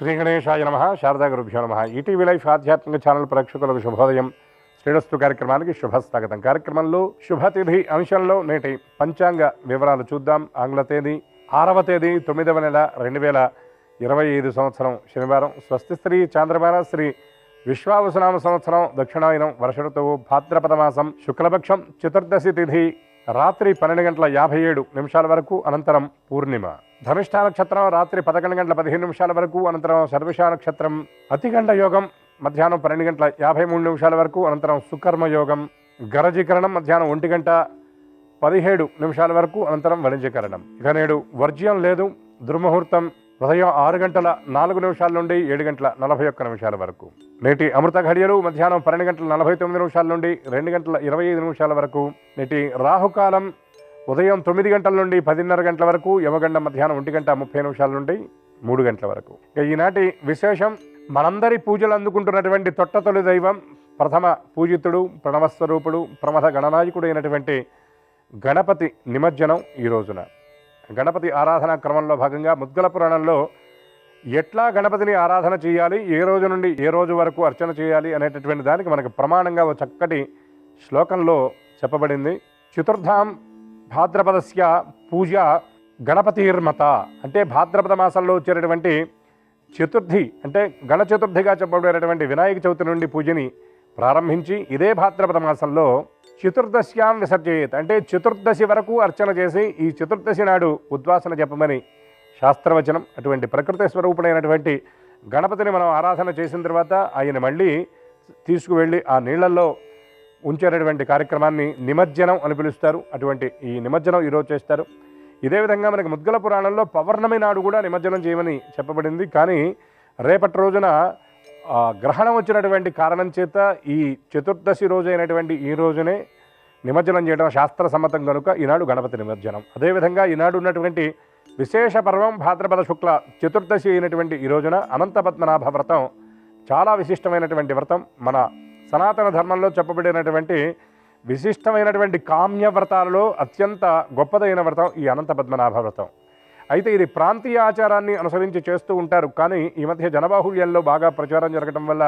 శ్రీ గణేశాయ నమః. శారదా గురుభ్యో నమః. ఈటీవీ లైఫ్ ఆధ్యాత్మిక ఛానల్ ప్రేక్షకులకు శుభోదయం. శ్రేణస్తు కార్యక్రమానికి శుభస్వాగతం. కార్యక్రమంలో శుభతిథి అంశంలో నేటి పంచాంగ వివరాలు చూద్దాం. ఆంగ్ల తేదీ 6వ తేదీ 9వ నెల 2025 సంవత్సరం శనివారం. స్వస్తి శ్రీ చాంద్రమాన శ్రీ విశ్వావసునామ సంవత్సరం దక్షిణాయనం వర్ష ఋతువు భాద్రపద మాసం శుక్లపక్షం చతుర్దశి తిథి రాత్రి 12:57 వరకు, అనంతరం పూర్ణిమ. ధనిష్ఠా నక్షత్రం రాత్రి 11:15 వరకు, అనంతరం శర్విషా నక్షత్రం. అతిగండ యోగం మధ్యాహ్నం 12:53 వరకు, అనంతరం సుకర్మ యోగం. గరజీకరణం మధ్యాహ్నం 1:17 వరకు, అనంతరం వణిజీకరణం. ఇక నేడు వర్జ్యం లేదు. దుర్ముహూర్తం ఉదయం 6:04 నుండి 7:41 వరకు. నేటి అమృత ఘడియలు మధ్యాహ్నం 12:49 నుండి 2:25 వరకు. నేటి రాహుకాలం ఉదయం 9 గంటల నుండి 10:30 గంటల వరకు. యమగండం మధ్యాహ్నం 1:30 నుండి 3 గంటల వరకు. ఇక ఈనాటి విశేషం, మనందరి పూజలు అందుకుంటున్నటువంటి తొట్టతొలి దైవం, ప్రథమ పూజితుడు, ప్రణవస్వరూపుడు, ప్రమథ గణనాయకుడు అయినటువంటి గణపతి నిమజ్జనం ఈ రోజున. గణపతి ఆరాధన క్రమంలో భాగంగా ముద్గల పురాణంలో ఎట్లా గణపతిని ఆరాధన చేయాలి, ఏ రోజు నుండి ఏ రోజు వరకు అర్చన చేయాలి అనేటటువంటి దానికి మనకు ప్రమాణంగా ఒక చక్కటి శ్లోకంలో చెప్పబడింది. చతుర్థాం భాద్రపదస్య పూజ గణపతిర్మత, అంటే భాద్రపద మాసంలో వచ్చేటటువంటి చతుర్థి, అంటే గణ చతుర్థిగా చెప్పబడేటటువంటి వినాయక చవితి నుండి పూజని ప్రారంభించి ఇదే భాద్రపద మాసంలో చతుర్దశ్యాం విసర్జయేత్, అంటే చతుర్దశి వరకు అర్చన చేసి ఈ చతుర్దశి నాడు ఉద్వాసన చెప్పమని శాస్త్రవచనం. అటువంటి ప్రకృతి స్వరూపుడైనటువంటి గణపతిని మనం ఆరాధన చేసిన తర్వాత ఆయన మళ్ళీ తీసుకువెళ్ళి ఆ నీళ్లలో ఉంచేటటువంటి కార్యక్రమాన్ని నిమజ్జనం అని పిలుస్తారు. అటువంటి ఈ నిమజ్జనం ఈరోజు చేస్తారు. ఇదే విధంగా మనకి ముద్గల పురాణంలో పౌర్ణమి నాడు కూడా నిమజ్జనం చేయమని చెప్పబడింది. కానీ రేపటి రోజున గ్రహణం వచ్చినటువంటి కారణం చేత ఈ చతుర్దశి రోజు అయినటువంటి ఈ రోజునే నిమజ్జనం చేయడం శాస్త్ర సమ్మతం కనుక ఈనాడు గణపతి నిమజ్జనం. అదేవిధంగా ఈనాడు ఉన్నటువంటి విశేష పర్వం భాద్రపద శుక్ల చతుర్దశి అయినటువంటి ఈ రోజున అనంత పద్మనాభ వ్రతం చాలా విశిష్టమైనటువంటి వ్రతం. మన సనాతన ధర్మంలో చెప్పబడినటువంటి విశిష్టమైనటువంటి కామ్య వ్రతాలలో అత్యంత గొప్పదైన వ్రతం ఈ అనంత పద్మనాభ వ్రతం. అయితే ఇది ప్రాంతీయ ఆచారాన్ని అనుసరించి చేస్తూ ఉంటారు. కానీ ఈ మధ్య జనబాహుళ్యంలో బాగా ప్రచారం జరగడం వల్ల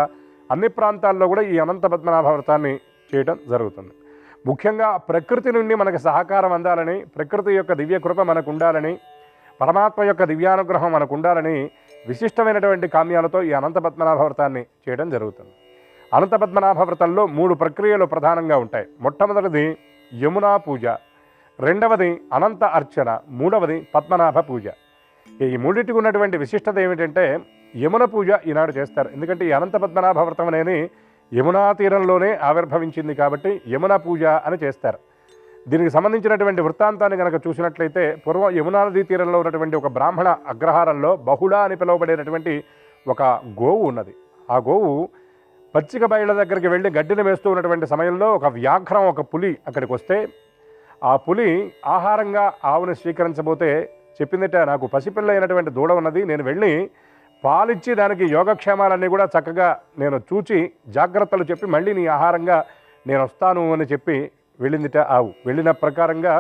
అన్ని ప్రాంతాల్లో కూడా ఈ అనంత పద్మనాభ వ్రతాన్ని చేయడం జరుగుతుంది. ముఖ్యంగా ప్రకృతి నుండి మనకు సహకారం అందాలని, ప్రకృతి యొక్క దివ్య కృప మనకు ఉండాలని, పరమాత్మ యొక్క దివ్యానుగ్రహం మనకు ఉండాలని విశిష్టమైనటువంటి కామ్యాలతో ఈ అనంత పద్మనాభ వ్రతాన్ని చేయడం జరుగుతుంది. అనంత పద్మనాభ వ్రతంలో 3 ప్రక్రియలు ప్రధానంగా ఉంటాయి. మొట్టమొదటిది యమునా పూజ, రెండవది అనంత అర్చన, మూడవది పద్మనాభ పూజ. ఈ మూడింటికి ఉన్నటువంటి విశిష్టత ఏమిటంటే యమున పూజ ఈనాడు చేస్తారు. ఎందుకంటే ఈ అనంత పద్మనాభ వ్రతం అనేది యమునా తీరంలోనే ఆవిర్భవించింది కాబట్టి యమున పూజ అని చేస్తారు. దీనికి సంబంధించినటువంటి వృత్తాంతాన్ని కనుక చూసినట్లయితే పూర్వం యమునా నదీ తీరంలో ఉన్నటువంటి ఒక బ్రాహ్మణ అగ్రహారంలో బహుళ అని పిలువబడేటటువంటి ఒక గోవు ఉన్నది. ఆ గోవు పచ్చిక బయళ్ళ దగ్గరికి వెళ్ళి గడ్డిని వేస్తూ ఉన్నటువంటి సమయంలో ఒక వ్యాఘ్రం, ఒక పులి అక్కడికి వస్తే ఆ పులి ఆహారంగా ఆవుని స్వీకరించబోతే చెప్పిందట, నాకు పసిపిల్ల అయినటువంటి దూడ ఉన్నది, నేను వెళ్ళి పాలిచ్చి దానికి యోగక్షేమాలన్నీ కూడా చక్కగా నేను చూచి జాగ్రత్తలు చెప్పి మళ్ళీ నీ ఆహారంగా నేను వస్తాను అని చెప్పి వెళ్ళిందిట ఆవు. వెళ్ళిన ప్రకారంగా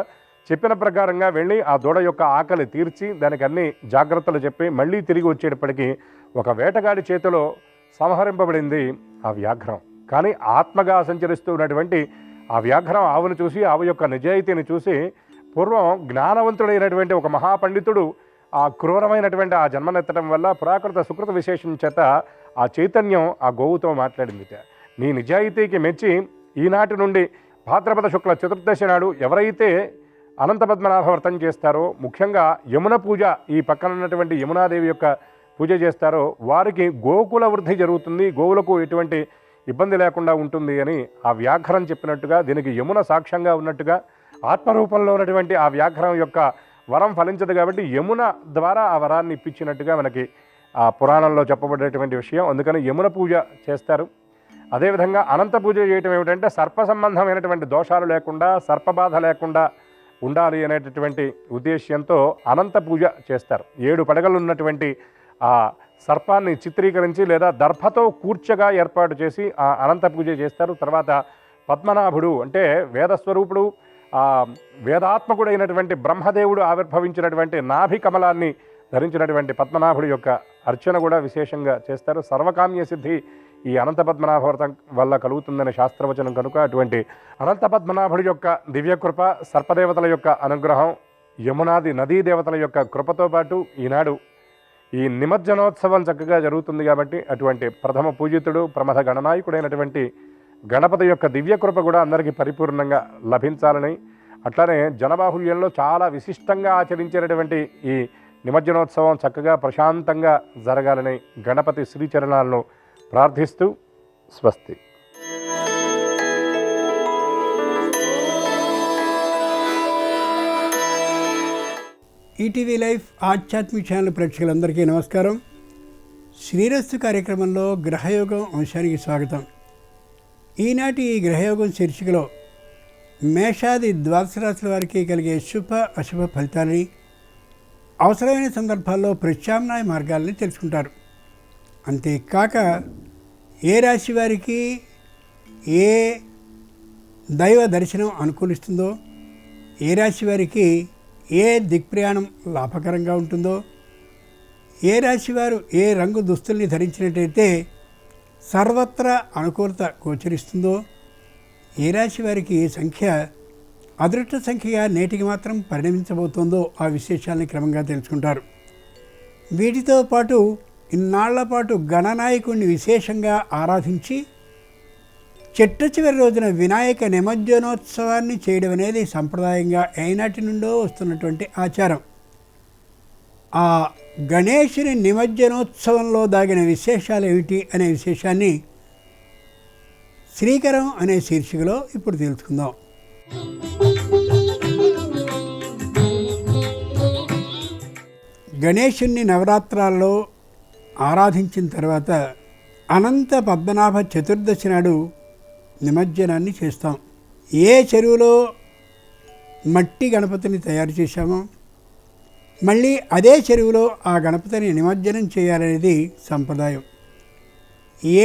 చెప్పిన ప్రకారంగా వెళ్ళి ఆ దూడ యొక్క ఆకలి తీర్చి దానికి అన్ని జాగ్రత్తలు చెప్పి మళ్ళీ తిరిగి వచ్చేటప్పటికీ ఒక వేటగాడి చేతిలో సంహరింపబడింది ఆ వ్యాఘ్రం. కానీ ఆత్మగా సంచరిస్తూ ఉన్నటువంటి ఆ వ్యాఘ్రం ఆవును చూసి, ఆవు యొక్క నిజాయితీని చూసి, పూర్వం జ్ఞానవంతుడైనటువంటి ఒక మహాపండితుడు ఆ క్రూరమైనటువంటి ఆ జన్మనెత్తడం వల్ల పురాకృత సుకృత విశేషం చేత ఆ చైతన్యం ఆ గోవుతో మాట్లాడిందిట. నీ నిజాయితీకి మెచ్చి ఈనాటి నుండి భాద్రపద శుక్ల చతుర్దశి నాడు ఎవరైతే అనంత పద్మనాభ వ్రతం చేస్తారో, ముఖ్యంగా యమున పూజ, ఈ పక్కన ఉన్నటువంటి యమునాదేవి యొక్క పూజ చేస్తారో వారికి గోకుల వృద్ధి జరుగుతుంది, గోవులకు ఎటువంటి ఇబ్బంది లేకుండా ఉంటుంది అని ఆ వ్యాఘ్రం చెప్పినట్టుగా, దీనికి యమున సాక్ష్యంగా ఉన్నట్టుగా, ఆత్మరూపంలో ఉన్నటువంటి ఆ వ్యాఘ్రం యొక్క వరం ఫలించదు కాబట్టి యమున ద్వారా ఆ వరాన్ని ఇప్పించినట్టుగా మనకి ఆ పురాణంలో చెప్పబడేటువంటి విషయం. అందుకని యమున పూజ చేస్తారు. అదేవిధంగా అనంత పూజ చేయటం ఏమిటంటే సర్ప సంబంధమైనటువంటి దోషాలు లేకుండా, సర్పబాధ లేకుండా ఉండాలి అనేటటువంటి ఉద్దేశ్యంతో అనంత పూజ చేస్తారు. 7 పడగలు ఉన్నటువంటి ఆ సర్పాన్ని చిత్రీకరించి లేదా దర్భతో కూర్చగా ఏర్పాటు చేసి ఆ అనంత పూజ చేస్తారు. తర్వాత పద్మనాభుడు అంటే వేదస్వరూపుడు, వేదాత్మకుడైనటువంటి బ్రహ్మదేవుడు ఆవిర్భవించినటువంటి నాభి కమలాన్ని ధరించినటువంటి పద్మనాభుడి యొక్క అర్చన కూడా విశేషంగా చేస్తారు. సర్వకామ్య సిద్ధి ఈ అనంత పద్మనాభ వ్రతం వల్ల కలుగుతుందనే శాస్త్రవచనం కనుక అటువంటి అనంత పద్మనాభుడి యొక్క దివ్యకృప, సర్పదేవతల యొక్క అనుగ్రహం, యమునాది నదీ దేవతల యొక్క కృపతో పాటు ఈనాడు ఈ నిమజ్జనోత్సవం చక్కగా జరుగుతుంది. కాబట్టి అటువంటి ప్రథమ పూజితుడు, ప్రమథ గణనాయకుడైనటువంటి గణపతి యొక్క దివ్యకృప కూడా అందరికీ పరిపూర్ణంగా లభించాలని, అట్లానే జనబాహుల్యంలో చాలా విశిష్టంగా ఆచరించేటటువంటి ఈ నిమజ్జనోత్సవం చక్కగా ప్రశాంతంగా జరగాలని గణపతి శ్రీచరణాలను ప్రార్థిస్తూ స్వస్తి. ఈటీవీ లైఫ్ ఆధ్యాత్మిక ఛానల్ ప్రేక్షకులందరికీ నమస్కారం. శ్రీరస్తు కార్యక్రమంలో గ్రహయోగం అంశానికి స్వాగతం. ఈనాటి ఈ గ్రహయోగం శీర్షికలో మేషాది ద్వాదశ రాశుల వారికి కలిగే శుభ అశుభ ఫలితాలని, అవసరమైన సందర్భాల్లో ప్రత్యామ్నాయ మార్గాలని తెలుసుకుంటారు. అంతేకాక ఏ రాశి వారికి ఏ దైవ దర్శనం అనుకూలిస్తుందో, ఏ రాశి వారికి ఏ దిక్ప్రయాణం లాభకరంగా ఉంటుందో, ఏ రాశివారు ఏ రంగు దుస్తుల్ని ధరించినట్టయితే సర్వత్రా అనుకూలత గోచరిస్తుందో, ఏ రాశి వారికి ఏ సంఖ్య అదృష్ట సంఖ్యగా నేటికి మాత్రం పరిణమించబోతోందో ఆ విశేషాలని క్రమంగా తెలుసుకుంటారు. వీటితో పాటు ఇన్నాళ్ల పాటు గణనాయకుడిని విశేషంగా ఆరాధించి చిట్ట చివరి రోజున వినాయక నిమజ్జనోత్సవాన్ని చేయడం అనేది సంప్రదాయంగా ఏనాటి నుండో వస్తున్నటువంటి ఆచారం. ఆ గణేశుని నిమజ్జనోత్సవంలో దాగిన విశేషాలు ఏమిటి అనే విశేషాన్ని శ్రీకరం అనే శీర్షికలో ఇప్పుడు తెలుసుకుందాం. గణేశుని నవరాత్రాల్లో ఆరాధించిన తర్వాత అనంత పద్మనాభ చతుర్దశి నాడు నిమజ్జనాన్ని చేస్తాం. ఏ చెరువులో మట్టి గణపతిని తయారు చేశామో మళ్ళీ అదే చెరువులో ఆ గణపతిని నిమజ్జనం చేయాలనేది సంప్రదాయం.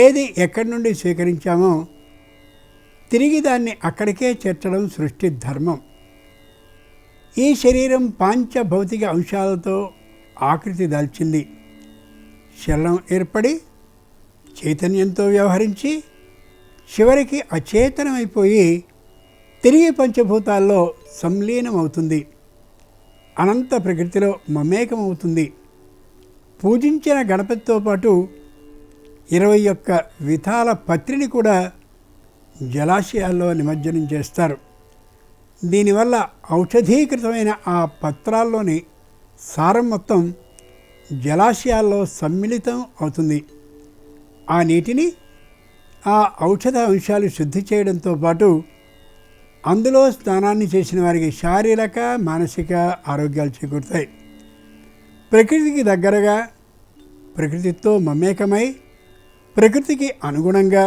ఏది ఎక్కడి నుండి స్వీకరించామో తిరిగి దాన్ని అక్కడికే చేర్చడం సృష్టి ధర్మం. ఈ శరీరం పాంచభౌతిక అంశాలతో ఆకృతి దాల్చింది. శరీరం ఏర్పడి చైతన్యంతో వ్యవహరించి చివరికి అచేతనమైపోయి తిరిగి పంచభూతాల్లో సంలీనమవుతుంది. అనంత ప్రకృతిలో మమేకమవుతుంది. పూజించిన గణపతితో పాటు 21 విధాల పత్రిని కూడా జలాశయాల్లో నిమజ్జనం చేస్తారు. దీనివల్ల ఔషధీకృతమైన ఆ పత్రాల్లోని సారం మొత్తం జలాశయాల్లో సమ్మిళితం అవుతుంది. ఆ నీటిని ఆ ఔషధ అంశాలు శుద్ధి చేయడంతో పాటు అందులో స్నానాన్ని చేసిన వారికి శారీరక మానసిక ఆరోగ్యాలు చేకూరుతాయి. ప్రకృతికి దగ్గరగా, ప్రకృతితో మమేకమై, ప్రకృతికి అనుగుణంగా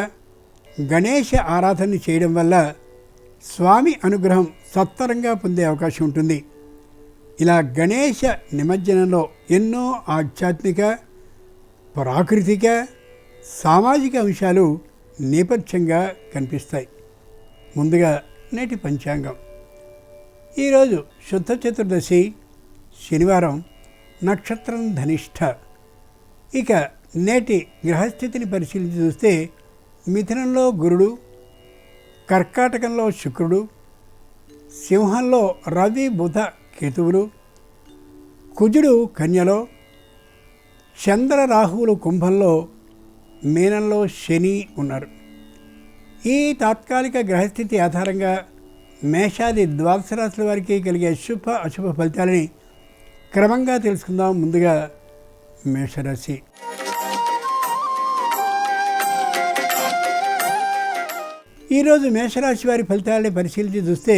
గణేశ ఆరాధన చేయడం వల్ల స్వామి అనుగ్రహం సత్వరంగా పొందే అవకాశం ఉంటుంది. ఇలా గణేశ నిమజ్జనంలో ఎన్నో ఆధ్యాత్మిక, ప్రాకృతిక, సామాజిక అంశాలు నేపథ్యంగా కనిపిస్తాయి. ముందుగా నేటి పంచాంగం. ఈరోజు శుద్ధ చతుర్దశి, శనివారం, నక్షత్రం ధనిష్ఠ. ఇక నేటి గ్రహస్థితిని పరిశీలించి చూస్తే మిథునంలో గురుడు, కర్కాటకంలో శుక్రుడు, సింహంలో రవి బుధ కేతువులు, కుజుడు కన్యలో, చంద్ర రాహువులు కుంభంలో, మీనంలో శని ఉన్నారు. ఈ తాత్కాలిక గ్రహస్థితి ఆధారంగా మేషాది ద్వాదశ రాశుల వారికి కలిగే శుభ అశుభ ఫలితాలని క్రమంగా తెలుసుకుందాం. ముందుగా మేషరాశి. ఈరోజు మేషరాశి వారి ఫలితాలని పరిశీలించి చూస్తే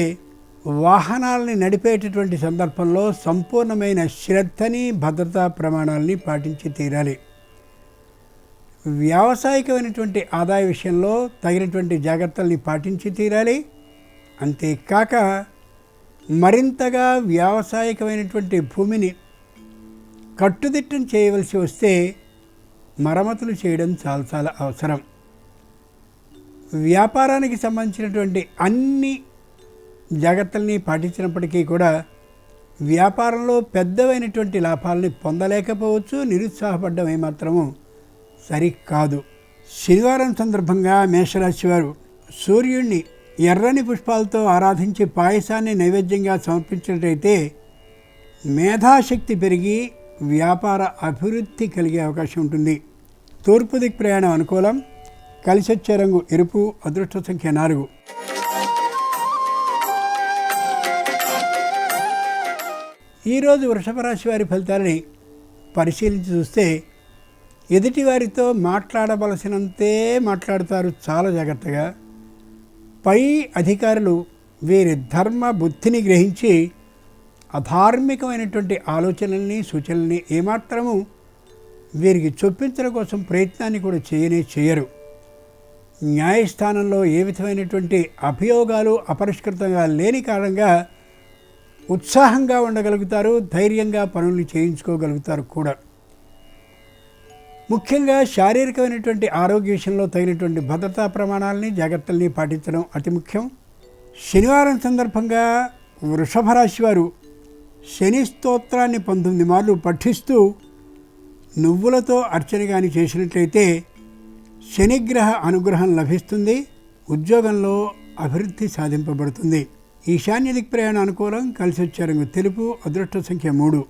వాహనాలని నడిపేటటువంటి సందర్భంలో సంపూర్ణమైన శ్రద్ధని, భద్రతా ప్రమాణాలని పాటించి తీరాలి. వ్యావసాయికమైనటువంటి ఆదాయ విషయంలో తగినటువంటి జాగ్రత్తల్ని పాటించి తీరాలి. అంతేకాక మరింతగా వ్యావసాయికమైనటువంటి భూమిని కట్టుదిట్టం చేయవలసి వస్తే మరమ్మతులు చేయడం చాలా చాలా అవసరం. వ్యాపారానికి సంబంధించినటువంటి అన్ని జాగ్రత్తల్ని పాటించినప్పటికీ కూడా వ్యాపారంలో పెద్దవైనటువంటి లాభాలని పొందలేకపోవచ్చు. నిరుత్సాహపడ్డం ఏమాత్రము సరికాదు. శనివారం సందర్భంగా మేషరాశి వారు సూర్యుడిని ఎర్రని పుష్పాలతో ఆరాధించి పాయసాన్ని నైవేద్యంగా సమర్పించినట్టయితే మేధాశక్తి పెరిగి వ్యాపార అభివృద్ధి కలిగే అవకాశం ఉంటుంది. తూర్పు దిక్ ప్రయాణం అనుకూలం. కలిసొచ్చే రంగు ఎరుపు. అదృష్ట సంఖ్య 4. ఈరోజు వృషభ రాశి వారి ఫలితాలని పరిశీలించి చూస్తే ఎదుటి వారితో మాట్లాడవలసినంతే మాట్లాడతారు చాలా జాగ్రత్తగా. పై అధికారులు వీరి ధర్మ బుద్ధిని గ్రహించి అధార్మికమైనటువంటి ఆలోచనల్ని సూచనల్ని ఏమాత్రము వీరికి చొప్పించడం కోసం ప్రయత్నాన్ని కూడా చేయరు. న్యాయస్థానంలో ఏ విధమైనటువంటి అభియోగాలు అపరిష్కృతంగా లేని కారణంగా ఉత్సాహంగా ఉండగలుగుతారు. ధైర్యంగా పనులు చేయించుకోగలుగుతారు కూడా. ముఖ్యంగా శారీరకమైనటువంటి ఆరోగ్య విషయంలో తగినటువంటి భద్రతా ప్రమాణాలని జాగ్రత్తల్ని పాటించడం అతి ముఖ్యం. శనివారం సందర్భంగా వృషభ రాశి వారు శని స్తోత్రాన్ని 19 మార్లు పఠిస్తూ నువ్వులతో అర్చన కానీ చేసినట్లయితే శనిగ్రహ అనుగ్రహం లభిస్తుంది. ఉద్యోగంలో అభివృద్ధి సాధింపబడుతుంది. ఈశాన్య దిక్ ప్రయాణం అనుకూలం. కలిసి వచ్చే రంగు తెలుపు. అదృష్ట సంఖ్య 3.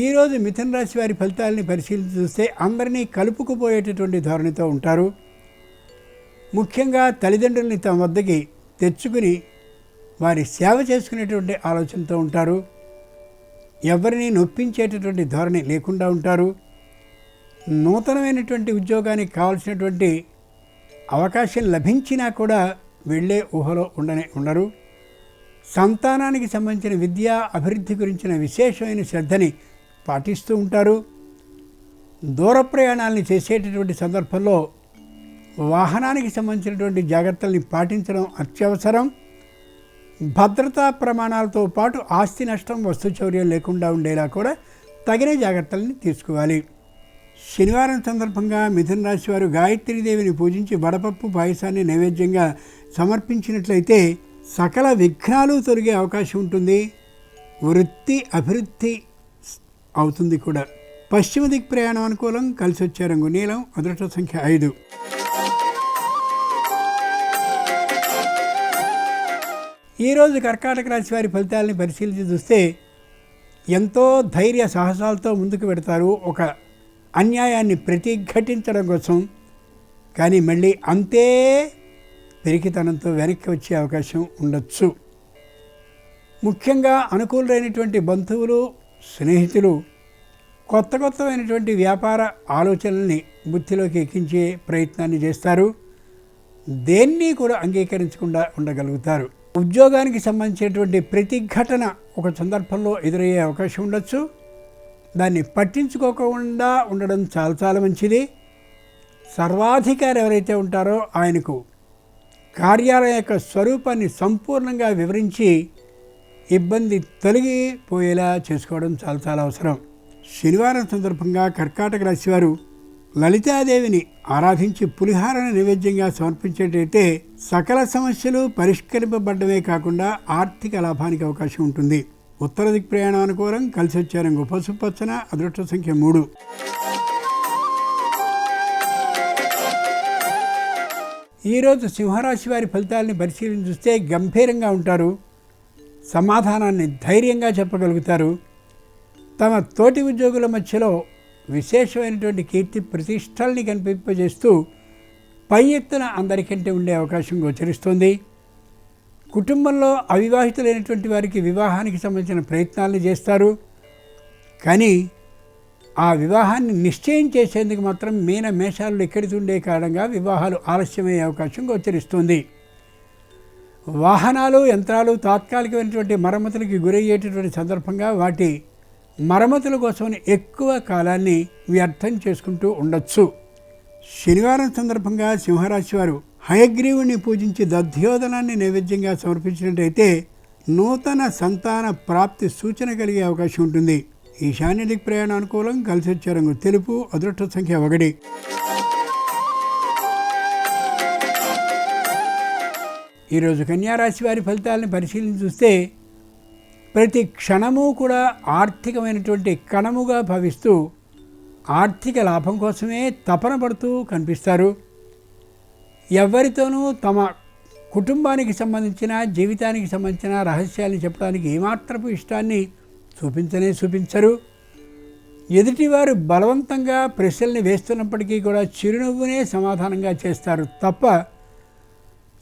ఈరోజు మిథున రాశి వారి ఫలితాలని పరిశీలించి చూస్తే అందరినీ కలుపుకుపోయేటటువంటి ధోరణితో ఉంటారు. ముఖ్యంగా తల్లిదండ్రుల్ని తమ వద్దకి తెచ్చుకుని వారి సేవ చేసుకునేటువంటి ఆలోచనతో ఉంటారు. ఎవరిని నొప్పించేటటువంటి ధోరణి లేకుండా ఉంటారు. నూతనమైనటువంటి ఉద్యోగానికి కావాల్సినటువంటి అవకాశం లభించినా కూడా వెళ్ళే ఊహలో ఉండరు. సంతానానికి సంబంధించిన విద్యా అభివృద్ధి గురించిన విశేషమైన శ్రద్ధని పాటిస్తూ ఉంటారు. దూర ప్రయాణాలని చేసేటటువంటి సందర్భంలో వాహనానికి సంబంధించినటువంటి జాగ్రత్తల్ని పాటించడం అత్యవసరం. భద్రతా ప్రమాణాలతో పాటు ఆస్తి నష్టం, వస్తు చౌర్యం లేకుండా ఉండేలా కూడా తగిన జాగ్రత్తల్ని తీసుకోవాలి. శనివారం సందర్భంగా మిథున రాశి వారు గాయత్రీదేవిని పూజించి వడపప్పు పాయసాన్ని నైవేద్యంగా సమర్పించినట్లయితే సకల విఘ్నాలు తొలగే అవకాశం ఉంటుంది. వృత్తి అభివృద్ధి అవుతుంది కూడా. పశ్చిమ దిక్ ప్రయాణం అనుకూలం. కలిసి వచ్చే రంగు నీలం. అదృష్ట సంఖ్య 5. ఈరోజు కర్కాటక రాశి వారి ఫలితాలని పరిశీలించి చూస్తే ఎంతో ధైర్య సాహసాలతో ముందుకు పెడతారు ఒక అన్యాయాన్ని ప్రతిఘటించడం కోసం. కానీ మళ్ళీ అంతే పెరిగితనంతో వెనక్కి వచ్చే అవకాశం ఉండొచ్చు. ముఖ్యంగా అనుకూలమైనటువంటి బంధువులు, స్నేహితులు కొత్తమైనటువంటి వ్యాపార ఆలోచనల్ని బుద్ధిలోకి ఎక్కించే ప్రయత్నాన్ని చేస్తారు. దేన్ని కూడా అంగీకరించకుండా ఉండగలుగుతారు. ఉద్యోగానికి సంబంధించినటువంటి ప్రతి ఘటన ఒక సందర్భంలో ఎదురయ్యే అవకాశం ఉండొచ్చు. దాన్ని పట్టించుకోకుండా ఉండడం చాలా మంచిది. సర్వాధికారి ఎవరైతే ఉంటారో ఆయనకు కార్యాలయం యొక్క స్వరూపాన్ని సంపూర్ణంగా వివరించి ఇబ్బంది తొలగిపోయేలా చేసుకోవడం చాలా అవసరం. శనివారం సందర్భంగా కర్కాటక రాశి వారు లలితాదేవిని ఆరాధించి పులిహారను నైవేద్యంగా సమర్పించేటైతే సకల సమస్యలు పరిష్కరింపబడ్డమే కాకుండా ఆర్థిక లాభానికి అవకాశం ఉంటుంది. ఉత్తర దిక్ ప్రయాణం అనుకూలం. కలిసి వచ్చే రంగు పసుపు పచ్చన. అదృష్ట సంఖ్య 3. ఈరోజు సింహరాశి వారి ఫలితాలని పరిశీలించి చూస్తే గంభీరంగా ఉంటారు. సమాధానాన్ని ధైర్యంగా చెప్పగలుగుతారు. తమ తోటి ఉద్యోగుల మధ్యలో విశేషమైనటువంటి కీర్తి ప్రతిష్టల్ని కనిపింపజేస్తూ పై ఎత్తున అందరికంటే ఉండే అవకాశం గోచరిస్తుంది. కుటుంబంలో అవివాహితులైనటువంటి వారికి వివాహానికి సంబంధించిన ప్రయత్నాలను చేస్తారు. కానీ ఆ వివాహాన్ని నిశ్చయం చేసేందుకు మాత్రం మేషాలు ఎక్కడితుండే కారణంగా వివాహాలు ఆలస్యమయ్యే అవకాశం గోచరిస్తుంది. వాహనాలు, యంత్రాలు తాత్కాలికమైనటువంటి మరమ్మతులకి గురయ్యేటటువంటి సందర్భంగా వాటి మరమ్మతుల కోసం ఎక్కువ కాలాన్ని వ్యర్థం చేసుకుంటూ ఉండొచ్చు. శనివారం సందర్భంగా సింహరాశి వారు హయగ్రీవుని పూజించి దధ్యోదనాన్ని నైవేద్యంగా సమర్పించినట్టయితే నూతన సంతాన ప్రాప్తి సూచన కలిగే అవకాశం ఉంటుంది. ఈశాన్య దిక్ ప్రయాణం అనుకూలం. కలిసి వచ్చే రంగు తెలుపు. అదృష్ట సంఖ్య 1. ఈరోజు కన్యారాశి వారి ఫలితాలను పరిశీలించి చూస్తే ప్రతి క్షణము కూడా ఆర్థికమైనటువంటి కణముగా భావిస్తూ ఆర్థిక లాభం కోసమే తపన పడుతూ కనిపిస్తారు. ఎవరితోనూ తమ కుటుంబానికి సంబంధించిన జీవితానికి సంబంధించిన రహస్యాలను చెప్పడానికి ఏమాత్రపు ఇష్టాన్ని చూపించరు. ఎదుటివారు బలవంతంగా ప్రశ్నల్ని వేస్తున్నప్పటికీ కూడా చిరునవ్వునే సమాధానంగా చేస్తారు తప్ప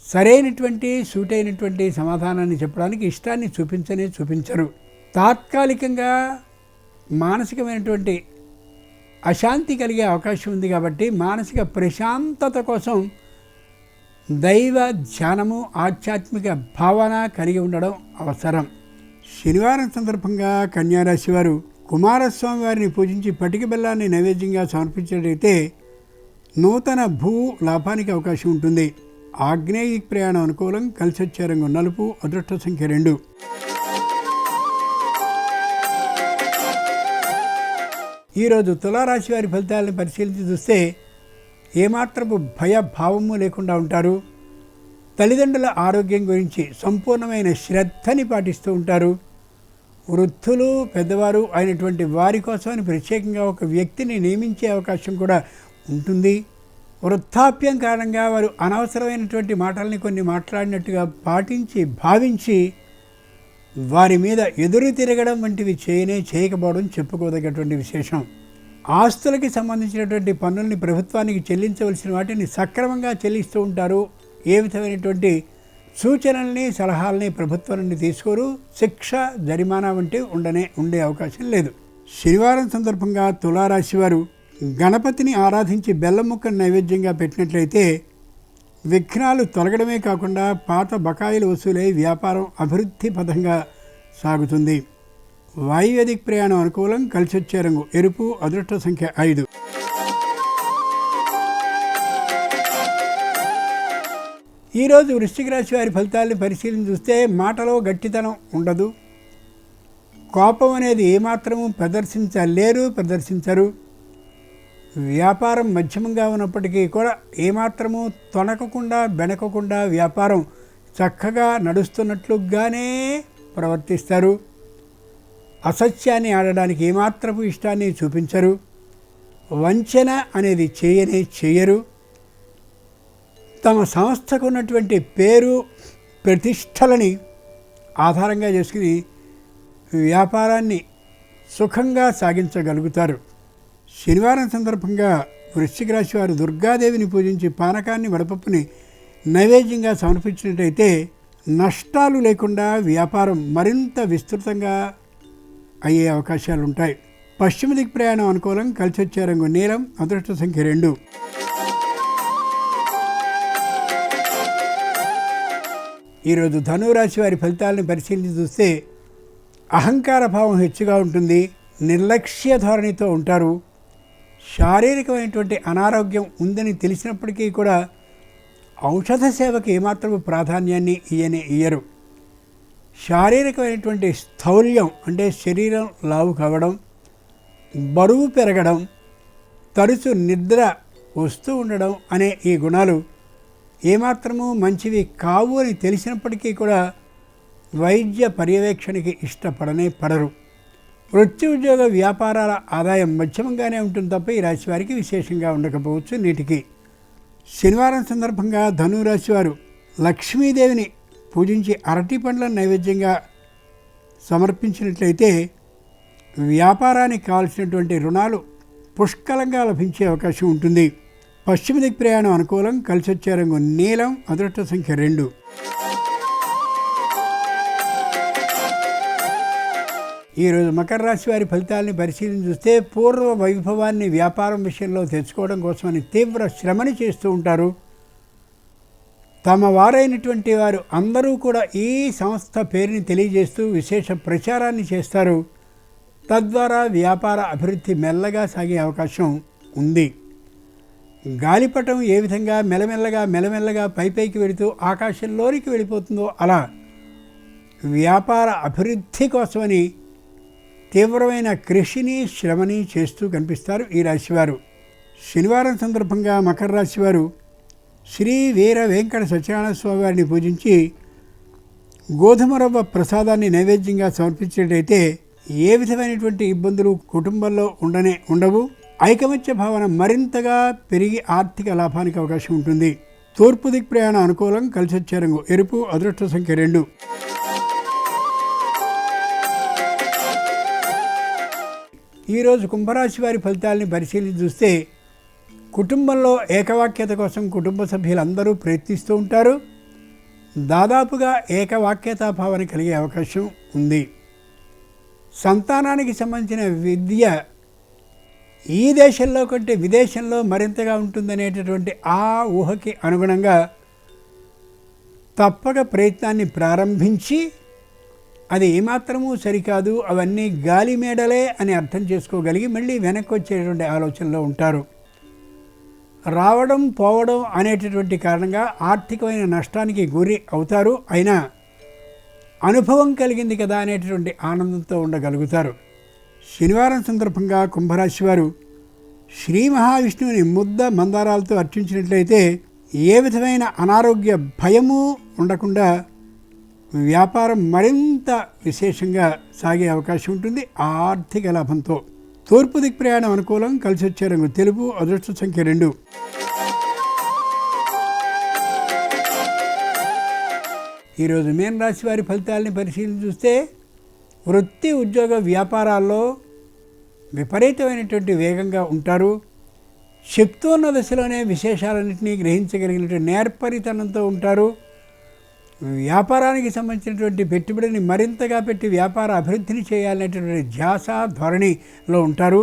సరైనటువంటి సూటైనటువంటి సమాధానాన్ని చెప్పడానికి ఇష్టాన్ని చూపించరు. తాత్కాలికంగా మానసికమైనటువంటి అశాంతి కలిగే అవకాశం ఉంది కాబట్టి మానసిక ప్రశాంతత కోసం దైవ ధ్యానము ఆధ్యాత్మిక భావన కలిగి ఉండడం అవసరం. శనివారం సందర్భంగా కన్యారాశి వారు కుమారస్వామి వారిని పూజించి పటిక బెల్లాన్ని నైవేద్యంగా సమర్పించినట్లయితే నూతన భూ లాభానికి అవకాశం ఉంటుంది. ఆగ్నేయ ప్రయాణం అనుకూలం. కలిసి వచ్చే రంగు నలుపు. అదృష్ట సంఖ్య 2. ఈరోజు తులారాశి వారి ఫలితాలను పరిశీలించి చూస్తే ఏమాత్రపు భయభావము లేకుండా ఉంటారు. తల్లిదండ్రుల ఆరోగ్యం గురించి సంపూర్ణమైన శ్రద్ధని పాటిస్తూ ఉంటారు. వృద్ధులు పెద్దవారు అయినటువంటి వారి కోసమని ప్రత్యేకంగా ఒక వ్యక్తిని నియమించే అవకాశం కూడా ఉంటుంది. వృద్ధాప్యం కారణంగా వారు అనవసరమైనటువంటి మాటల్ని కొన్ని మాట్లాడినట్టుగా పాటించి భావించి వారి మీద ఎదురు తిరగడం వంటివి చేయకపోవడం చెప్పుకోదగ్గటువంటి విశేషం. ఆస్తులకి సంబంధించినటువంటి పన్నుల్ని ప్రభుత్వానికి చెల్లించవలసిన వాటిని సక్రమంగా చెల్లిస్తూ ఉంటారు. ఏ విధమైనటువంటి సూచనల్ని సలహాలని ప్రభుత్వం నుండి తీసుకోరు. శిక్ష జరిమానా వంటి ఉండే అవకాశం లేదు. శనివారం సందర్భంగా తులారాశి వారు గణపతిని ఆరాధించి బెల్లం ముక్కను నైవేద్యంగా పెట్టినట్లయితే విఘ్నాలు తొలగడమే కాకుండా పాత బకాయిలు వసూలై వ్యాపారం అభివృద్ధి పథంగా సాగుతుంది. వాయువ్యదిక్ ప్రయాణం అనుకూలం. కలిసి వచ్చే రంగు ఎరుపు. అదృష్ట సంఖ్య 5. ఈరోజు వృశ్చిక రాశి వారి ఫలితాలను పరిశీలించి చూస్తే మాటలో గట్టితనం ఉండదు. కోపం అనేది ఏమాత్రము ప్రదర్శించరు. వ్యాపారం మధ్యమంగా ఉన్నప్పటికీ కూడా ఏమాత్రము తొణకకుండా బెనకకుండా వ్యాపారం చక్కగా నడుస్తున్నట్లుగానే ప్రవర్తిస్తారు. అసత్యాన్ని ఆడడానికి ఏమాత్రపు ఇష్టాన్ని చూపించరు. వంచన అనేది చేయరు. తమ సంస్థకు ఉన్నటువంటి పేరు ప్రతిష్టలని ఆధారంగా చేసుకుని వ్యాపారాన్ని సుఖంగా సాగించగలుగుతారు. శనివారం సందర్భంగా వృశ్చిక రాశి వారు దుర్గాదేవిని పూజించి పానకాన్ని వడపప్పుని నైవేద్యంగా సమర్పించినట్టయితే నష్టాలు లేకుండా వ్యాపారం మరింత విస్తృతంగా అయ్యే అవకాశాలు ఉంటాయి. పశ్చిమ దిక్ ప్రయాణం అనుకూలం. కలిసి వచ్చే రంగు నీలం. అదృష్ట సంఖ్య 2. ఈరోజు ధనురాశి వారి ఫలితాలను పరిశీలించి చూస్తే అహంకార భావం హెచ్చుగా ఉంటుంది. నిర్లక్ష్య ధోరణితో ఉంటారు. శారీరకమైనటువంటి అనారోగ్యం ఉందని తెలిసినప్పటికీ కూడా ఔషధ సేవకు ఏమాత్రం ప్రాధాన్యాన్ని ఇయ్యరు. శారీరకమైనటువంటి స్థౌల్యం అంటే శరీరం లావు కావడం, బరువు పెరగడం, తరచు నిద్ర వస్తూ ఉండడం అనే ఈ గుణాలు ఏమాత్రము మంచివి కావు అని తెలిసినప్పటికీ కూడా వైద్య పర్యవేక్షణకి పడరు. వృత్తి ఉద్యోగ వ్యాపారాల ఆదాయం మధ్యమంగానే ఉంటుంది తప్ప ఈ రాశి వారికి విశేషంగా ఉండకపోవచ్చు నేటికి. శనివారం సందర్భంగా ధనురాశి వారు లక్ష్మీదేవిని పూజించి అరటి పండ్లను నైవేద్యంగా సమర్పించినట్లయితే వ్యాపారానికి కావాల్సినటువంటి రుణాలు పుష్కలంగా లభించే అవకాశం ఉంటుంది. పశ్చిమ దిక్ ప్రయాణం అనుకూలం. కలిసి వచ్చే రంగు నీలం. అదృష్ట సంఖ్య 2. ఈరోజు మకర రాశి వారి ఫలితాలని పరిశీలించి చూస్తే పూర్వ వైభవాన్ని వ్యాపారం విషయంలో తెచ్చుకోవడం కోసమని తీవ్ర శ్రమని చేస్తూ ఉంటారు. తమ వారైనటువంటి వారు అందరూ కూడా ఈ సంస్థ పేరుని తెలియజేస్తూ విశేష ప్రచారాన్ని చేస్తారు. తద్వారా వ్యాపార అభివృద్ధి మెల్లగా సాగే అవకాశం ఉంది. గాలిపటం ఏ విధంగా మెల్లమెల్లగా పైకి వెళుతూ ఆకాశంలోనికి వెళ్ళిపోతుందో అలా వ్యాపార అభివృద్ధి కోసమని తీవ్రమైన కృషిని శ్రమని చేస్తూ కనిపిస్తారు ఈ రాశివారు. శనివారం సందర్భంగా మకర రాశివారు శ్రీ వీర వెంకట సత్యనారాయణ స్వామి వారిని పూజించి గోధుమ రవ్వ ప్రసాదాన్ని నైవేద్యంగా సమర్పించినట్టయితే ఏ విధమైనటువంటి ఇబ్బందులు కుటుంబంలో ఉండవు. ఐకమత్య భావన మరింతగా పెరిగి ఆర్థిక లాభానికి అవకాశం ఉంటుంది. తూర్పు దిక్ ప్రయాణ అనుకూలం, కలిసి వచ్చే రంగు ఎరుపు, అదృష్ట సంఖ్య 2. ఈరోజు కుంభరాశి వారి ఫలితాలని పరిశీలించి చూస్తే కుటుంబంలో ఏకవాక్యత కోసం కుటుంబ సభ్యులందరూ ప్రయత్నిస్తూ ఉంటారు. దాదాపుగా ఏకవాక్యతా భావన కలిగే అవకాశం ఉంది. సంతానానికి సంబంధించిన విద్య ఈ దేశంలో కంటే విదేశంలో మరింతగా ఉంటుందనేటటువంటి ఆ ఊహకి అనుగుణంగా తప్పక ప్రయత్నాన్ని ప్రారంభించి అది ఏమాత్రమూ సరికాదు, అవన్నీ గాలి మేడలే అని అర్థం చేసుకోగలిగి మళ్ళీ వెనక్కి వచ్చేటువంటి ఆలోచనలో ఉంటారు. రావడం పోవడం అనేటటువంటి కారణంగా ఆర్థికమైన నష్టానికి గురి అవుతారు. అయినా అనుభవం కలిగింది కదా అనేటటువంటి ఆనందంతో ఉండగలుగుతారు. శనివారం సందర్భంగా కుంభరాశి వారు శ్రీ మహావిష్ణువుని ముద్ద మందారాలతో అర్చించినట్లయితే ఏ విధమైన అనారోగ్య భయము ఉండకుండా వ్యాపారం మరింత విశేషంగా సాగే అవకాశం ఉంటుంది ఆర్థిక లాభంతో. తూర్పు దిక్ ప్రయాణం అనుకూలం, కలిసి వచ్చే రంగు తెలుపు, అదృష్ట సంఖ్య 2. ఈరోజు మీన రాశి వారి ఫలితాలని పరిశీలించి చూస్తే వృత్తి, ఉద్యోగ, వ్యాపారాల్లో విపరీతమైనటువంటి వేగంగా ఉంటారు. శక్తోన్న దశలోనే విశేషాలన్నింటినీ గ్రహించగలిగినటువంటి నేర్పరితనంతో ఉంటారు. వ్యాపారానికి సంబంధించినటువంటి పెట్టుబడిని మరింతగా పెట్టి వ్యాపార అభివృద్ధిని చేయాలనేటువంటి ధ్యాస ధోరణిలో ఉంటారు.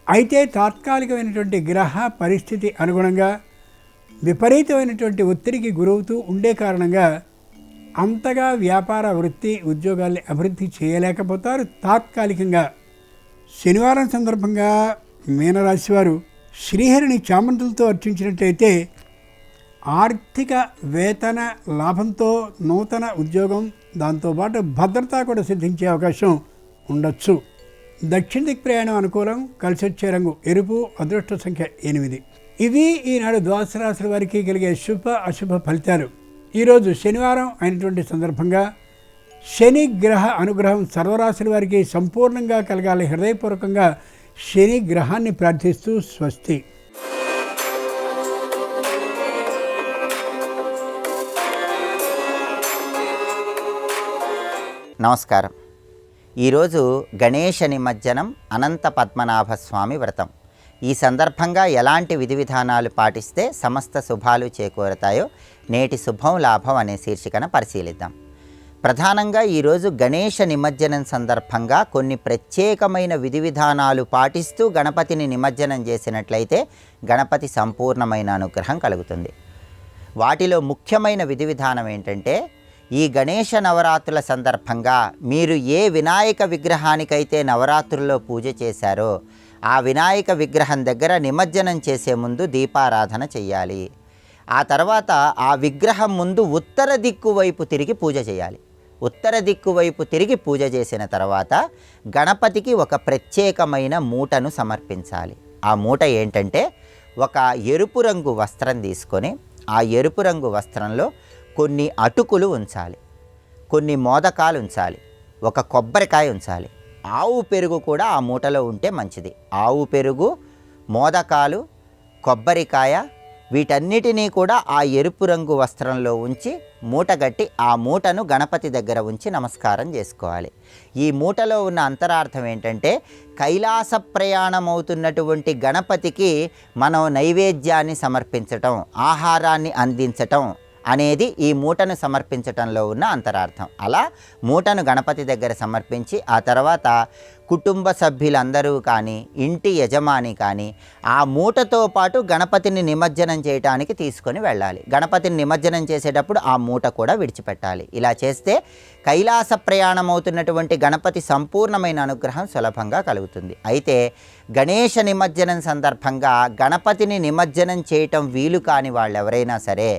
అయితే తాత్కాలికమైనటువంటి గ్రహ పరిస్థితి అనుగుణంగా విపరీతమైనటువంటి ఒత్తిడికి గురవుతూ ఉండే కారణంగా అంతగా వ్యాపార వృత్తి ఉద్యోగాల్ని అభివృద్ధి చేయలేకపోతారు తాత్కాలికంగా. శనివారం సందర్భంగా మీనరాశి వారు శ్రీహరిని చామంతులతో అర్చించినట్లయితే ఆర్థిక వేతన లాభంతో నూతన ఉద్యోగం, దాంతోపాటు భద్రత కూడా సిద్ధించే అవకాశం ఉండొచ్చు. దక్షిణ దిక్ ప్రయాణం అనుకూలం, కలిసి వచ్చే రంగు ఎరుపు, అదృష్ట సంఖ్య 8. ఇవి ఈనాడు ద్వాదశ రాశుల వారికి కలిగే శుభ అశుభ ఫలితాలు. ఈరోజు శనివారం అయినటువంటి సందర్భంగా శని గ్రహ అనుగ్రహం సర్వరాశుల వారికి సంపూర్ణంగా కలగాలి హృదయపూర్వకంగా శని గ్రహాన్ని ప్రార్థిస్తూ స్వస్తి. నమస్కారం. ఈరోజు గణేష నిమజ్జనం, అనంత పద్మనాభ స్వామి వ్రతం. ఈ సందర్భంగా ఎలాంటి విధి విధానాలు పాటిస్తే సమస్త శుభాలు చేకూరతాయో నేటి శుభం లాభం అనే శీర్షికన పరిశీలిద్దాం. ప్రధానంగా ఈరోజు గణేష నిమజ్జనం సందర్భంగా కొన్ని ప్రత్యేకమైన విధి విధానాలు పాటిస్తూ గణపతిని నిమజ్జనం చేసినట్లయితే గణపతి సంపూర్ణమైన అనుగ్రహం కలుగుతుంది. వాటిలో ముఖ్యమైన విధి విధానం ఏంటంటే, ఈ గణేష నవరాత్రుల సందర్భంగా మీరు ఏ వినాయక విగ్రహానికైతే నవరాత్రుల్లో పూజ చేశారో ఆ వినాయక విగ్రహం దగ్గర నిమజ్జనం చేసే ముందు దీపారాధన చెయ్యాలి. ఆ తర్వాత ఆ విగ్రహం ముందు ఉత్తర దిక్కు వైపు తిరిగి పూజ చేయాలి. ఉత్తర దిక్కు వైపు తిరిగి పూజ చేసిన తర్వాత గణపతికి ఒక ప్రత్యేకమైన మూటను సమర్పించాలి. ఆ మూట ఏంటంటే, ఒక ఎరుపు రంగు వస్త్రం తీసుకొని ఆ ఎరుపు రంగు వస్త్రంలో కొన్ని అటుకులు ఉంచాలి, కొన్ని మోదకాలు ఉంచాలి, ఒక కొబ్బరికాయ ఉంచాలి. ఆవు పెరుగు కూడా ఆ మూటలో ఉంటే మంచిది. ఆవు పెరుగు, మోదకాలు, కొబ్బరికాయ వీటన్నిటినీ కూడా ఆ ఎరుపు రంగు వస్త్రంలో ఉంచి మూటగట్టి ఆ మూటను గణపతి దగ్గర ఉంచి నమస్కారం చేసుకోవాలి. ఈ మూటలో ఉన్న అంతరార్థం ఏంటంటే, కైలాస ప్రయాణం అవుతున్నటువంటి గణపతికి మనం నైవేద్యాన్ని సమర్పించటం, ఆహారాన్ని అందించటం అనేది ఈ మూటను సమర్పించటంలో ఉన్న అంతరార్థం. అలా మూటను గణపతి దగ్గర సమర్పించి ఆ తర్వాత కుటుంబ సభ్యులందరూ కానీ ఇంటి యజమాని కానీ ఆ మూటతో పాటు గణపతిని నిమజ్జనం చేయడానికి తీసుకొని వెళ్ళాలి. గణపతిని నిమజ్జనం చేసేటప్పుడు ఆ మూట కూడా విడిచిపెట్టాలి. ఇలా చేస్తే కైలాస ప్రయాణం అవుతున్నటువంటి గణపతి సంపూర్ణమైన అనుగ్రహం సులభంగా కలుగుతుంది. అయితే గణేష నిమజ్జనం సందర్భంగా గణపతిని నిమజ్జనం చేయటం వీలు కాని వాళ్ళు ఎవరైనా సరే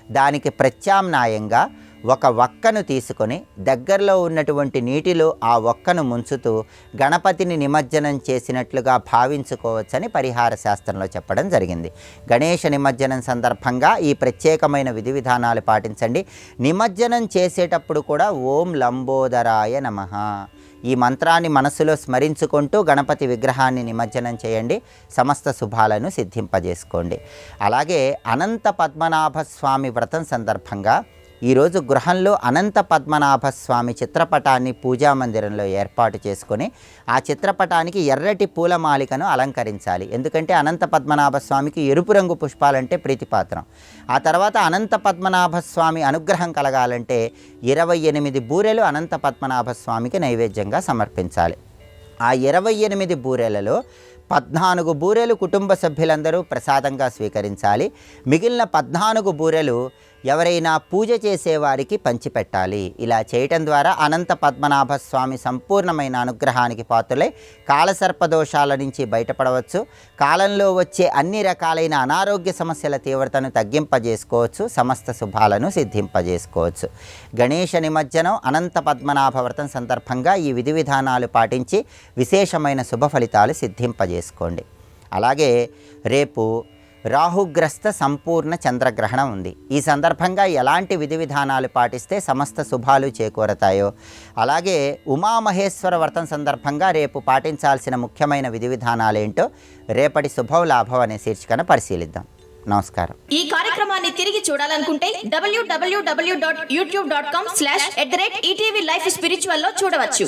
దానికి ప్రత్యామ్నాయంగా ఒక వక్కను తీసుకొని దగ్గరలో ఉన్నటువంటి నీటిలో ఆ వక్కను ముంచుతూ గణపతిని నిమజ్జనం చేసినట్లుగా భావించుకోవచ్చని పరిహార శాస్త్రంలో చెప్పడం జరిగింది. గణేష నిమజ్జనం సందర్భంగా ఈ ప్రత్యేకమైన విధి విధానాలు పాటించండి. నిమజ్జనం చేసేటప్పుడు కూడా ఓం లంబోదరాయ నమః ఈ మంత్రాన్ని మనసులో స్మరించుకుంటూ గణపతి విగ్రహాన్ని నిమజ్జనం చేయండి. సమస్త శుభాలను సిద్ధింపజేసుకోండి. అలాగే అనంత పద్మనాభ స్వామి వ్రతం సందర్భంగా ఈరోజు గృహంలో అనంత పద్మనాభ స్వామి చిత్రపటాన్ని పూజా మందిరంలో ఏర్పాటు చేసుకొని ఆ చిత్రపటానికి ఎర్రటి పూలమాలికను అలంకరించాలి. ఎందుకంటే అనంత పద్మనాభ స్వామికి ఎరుపు రంగు పుష్పాలంటే ప్రీతిపాత్రం. ఆ తర్వాత అనంత పద్మనాభ స్వామి అనుగ్రహం కలగాలంటే 28 బూరెలు అనంత పద్మనాభ స్వామికి నైవేద్యంగా సమర్పించాలి. ఆ 28 బూరెలలో 14 బూరెలు కుటుంబ సభ్యులందరూ ప్రసాదంగా స్వీకరించాలి. మిగిలిన 14 బూరెలు ఎవరైనా పూజ చేసేవారికి పంచిపెట్టాలి. ఇలా చేయటం ద్వారా అనంత పద్మనాభ స్వామి సంపూర్ణమైన అనుగ్రహానికి పాత్రులై కాలసర్పదోషాల నుంచి బయటపడవచ్చు. కాలంలో వచ్చే అన్ని రకాలైన అనారోగ్య సమస్యల తీవ్రతను తగ్గింపజేసుకోవచ్చు. సమస్త శుభాలను సిద్ధింపజేసుకోవచ్చు. గణేష నిమజ్జనం అనంత పద్మనాభ వ్రతం సందర్భంగా ఈ విధి విధానాలు పాటించి విశేషమైన శుభ ఫలితాలు సిద్ధింపజేసుకోండి. అలాగే రేపు రాహుగ్రస్త సంపూర్ణ చంద్రగ్రహణం ఉంది. ఈ సందర్భంగా ఎలాంటి విధి విధానాలు పాటిస్తే సమస్త శుభాలు చేకూరతాయో, అలాగే ఉమామహేశ్వర వ్రతం సందర్భంగా రేపు పాటించాల్సిన ముఖ్యమైన విధి విధానాలు ఏంటో రేపటి శుభం లాభం అనే శీర్షికను పరిశీలిద్దాం. నమస్కారం. ఈ కార్యక్రమాన్ని తిరిగి చూడాలనుకుంటే www.youtube.com/ETV Life Spiritual లో చూడవచ్చు.